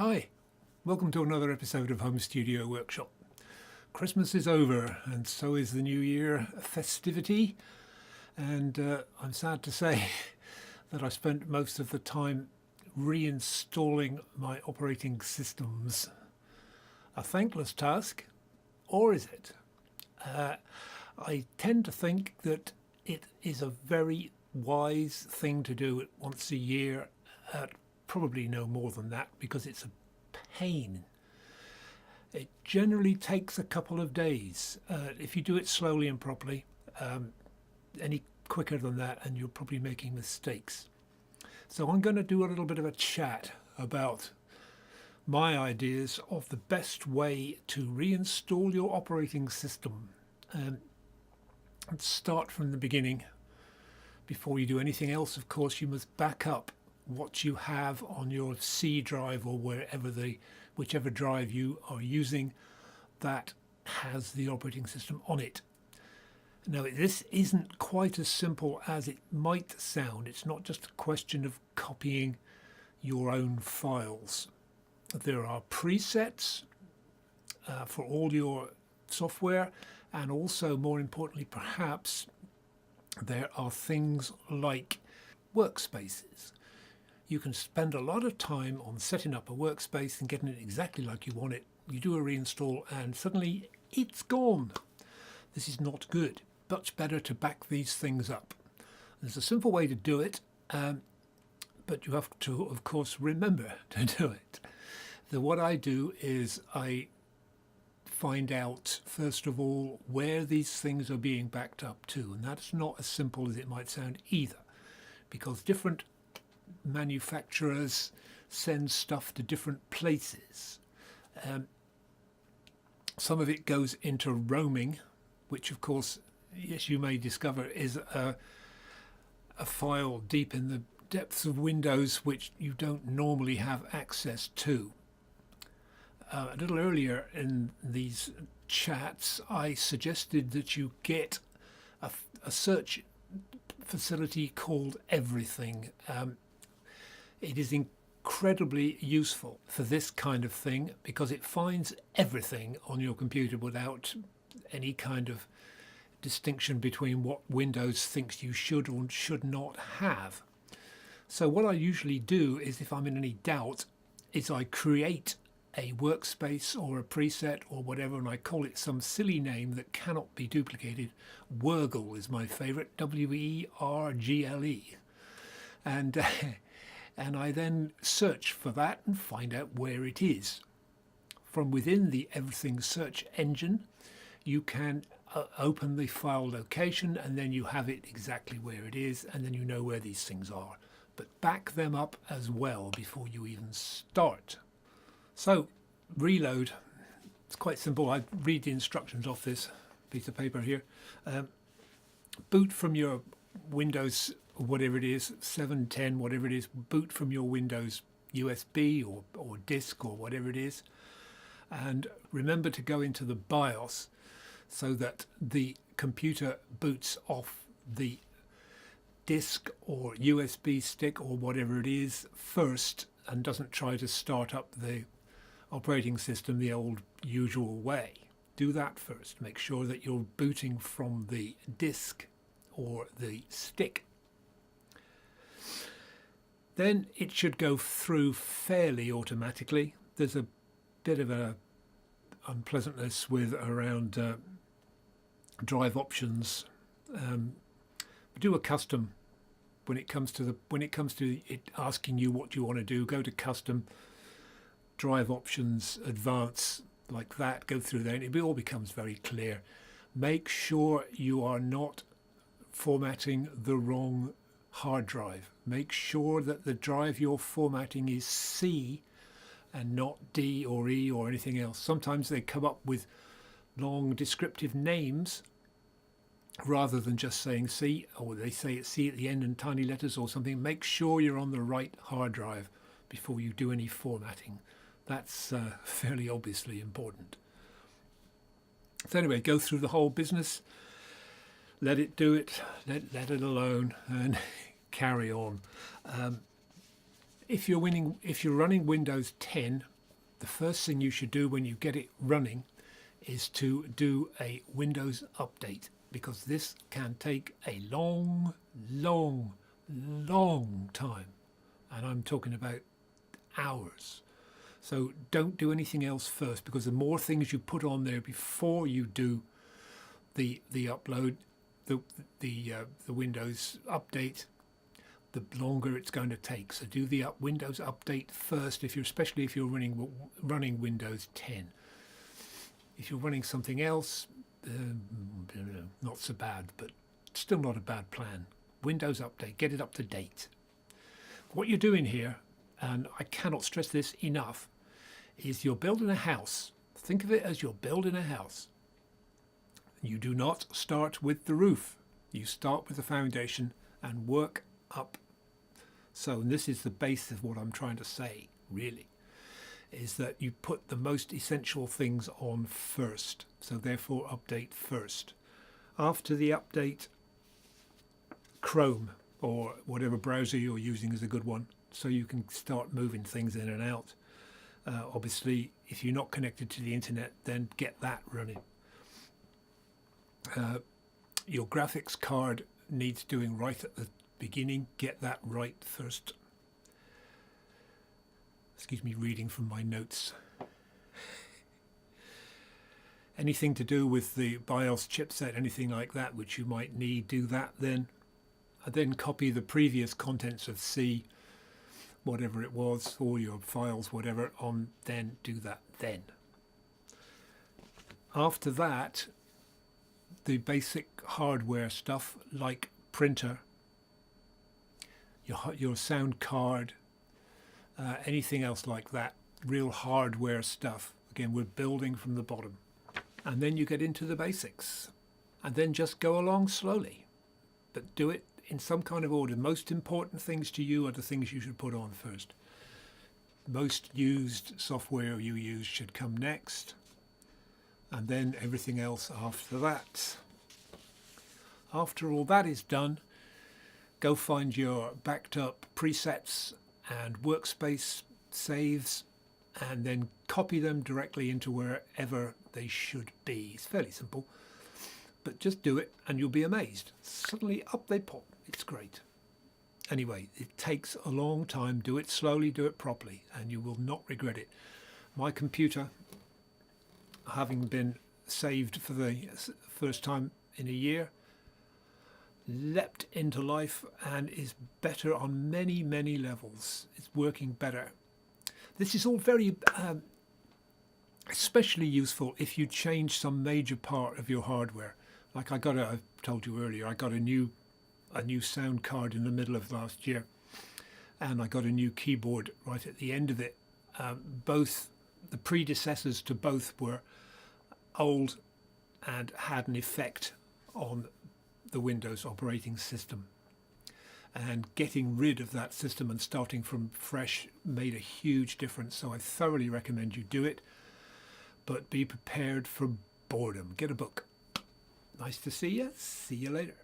Hi, welcome to another episode of Home Studio Workshop. Christmas is over and so is the New Year festivity, and I'm sad to say that I spent most of the time reinstalling my operating systems. A thankless task, or is it? I tend to think that it is a very wise thing to do once a year, probably no more than that, because it's a pain. It generally takes a couple of days. If you do it slowly and properly, any quicker than that and you're probably making mistakes. So I'm going to do a little bit of a chat about my ideas of the best way to reinstall your operating system. And start from the beginning. Before you do anything else, of course, you must back up what you have on your C drive or whichever drive you are using that has the operating system on it. Now, this isn't quite as simple as it might sound. It's not just a question of copying your own files. There are presets for all your software, and also, more importantly perhaps, there are things like workspaces. You can spend a lot of time on setting up a workspace and getting it exactly like you want it. You do a reinstall and suddenly it's gone. This is not good. Much better to back these things up. There's a simple way to do it, but you have to, of course, remember to do it. What I do is I find out, first of all, where these things are being backed up to. And that's not as simple as it might sound either, because different manufacturers send stuff to different places. Some of it goes into roaming, which of course, yes, you may discover is a file deep in the depths of Windows which you don't normally have access to. A little earlier in these chats, I suggested that you get a search facility called Everything. It is incredibly useful for this kind of thing because it finds everything on your computer without any kind of distinction between what Windows thinks you should or should not have. So what I usually do is, if I'm in any doubt, is I create a workspace or a preset or whatever, and I call it some silly name that cannot be duplicated. Wurgle is my favorite, W-E-R-G-L-E. And I then search for that and find out where it is. From within the Everything search engine, you can open the file location, and then you have it exactly where it is, and then you know where these things are. But back them up as well before you even start. So, reload. It's quite simple. I read the instructions off this piece of paper here. Boot from your Windows, whatever it is, 7, 10, whatever it is, boot from your Windows USB or disk or whatever it is. And remember to go into the BIOS so that the computer boots off the disk or USB stick or whatever it is first and doesn't try to start up the operating system the old usual way. Do that first. Make sure that you're booting from the disk or the stick. Then it should go through fairly automatically. There's a bit of a unpleasantness with around drive options. Do a custom when it comes to it asking you what you want to do. Go to custom, drive options, advance, like that. Go through there, and it all becomes very clear. Make sure you are not formatting the wrong hard drive. Make sure that the drive you're formatting is C and not D or E or anything else. Sometimes they come up with long descriptive names rather than just saying C, or they say it's C at the end in tiny letters or something. Make sure you're on the right hard drive before you do any formatting. That's fairly obviously important. So anyway, go through the whole business, let it do it, let it alone, and carry on. If you're running Windows 10, the first thing you should do when you get it running is to do a Windows update, because this can take a long time, and I'm talking about hours. So don't do anything else first, because the more things you put on there before you do the upload, the Windows update, the longer it's going to take. So do the Windows update first, especially if you're running Windows 10. If you're running something else, not so bad, but still not a bad plan. Windows update, get it up to date. What you're doing here, and I cannot stress this enough, is you're building a house. Think of it as you're building a house. You do not start with the roof. You start with the foundation and work up. So this is the base of what I'm trying to say, really, is that you put the most essential things on first. So therefore update first. After the update, Chrome or whatever browser you're using is a good one, so you can start moving things in and out. Obviously, if you're not connected to the internet, then get that running. Your graphics card needs doing right at the beginning. Get that right first. Excuse me, reading from my notes. Anything to do with the BIOS chipset, anything like that, which you might need, do that then. And then copy the previous contents of C, whatever it was, all your files, whatever, on, then do that then. After that, the basic hardware stuff like printer, your sound card, anything else like that, real hardware stuff. Again, we're building from the bottom. And then you get into the basics. And then just go along slowly. But do it in some kind of order. Most important things to you are the things you should put on first. Most used software you use should come next. And then everything else after that. After all that is done, go find your backed up presets and workspace saves, and then copy them directly into wherever they should be. It's fairly simple, but just do it and you'll be amazed. Suddenly up they pop. It's great. Anyway, it takes a long time. Do it slowly, do it properly, and you will not regret it. My computer, having been saved for the first time in a year, leapt into life and is better on many levels. It's working better. This is all very especially useful if you change some major part of your hardware. Like I told you earlier, I got a new sound card in the middle of last year, and I got a new keyboard right at the end of it. Both the predecessors to both were old and had an effect on the Windows operating system, and getting rid of that system and starting from fresh made a huge difference. So I thoroughly recommend you do it, but be prepared for boredom. Get a book. Nice to see you. See you later.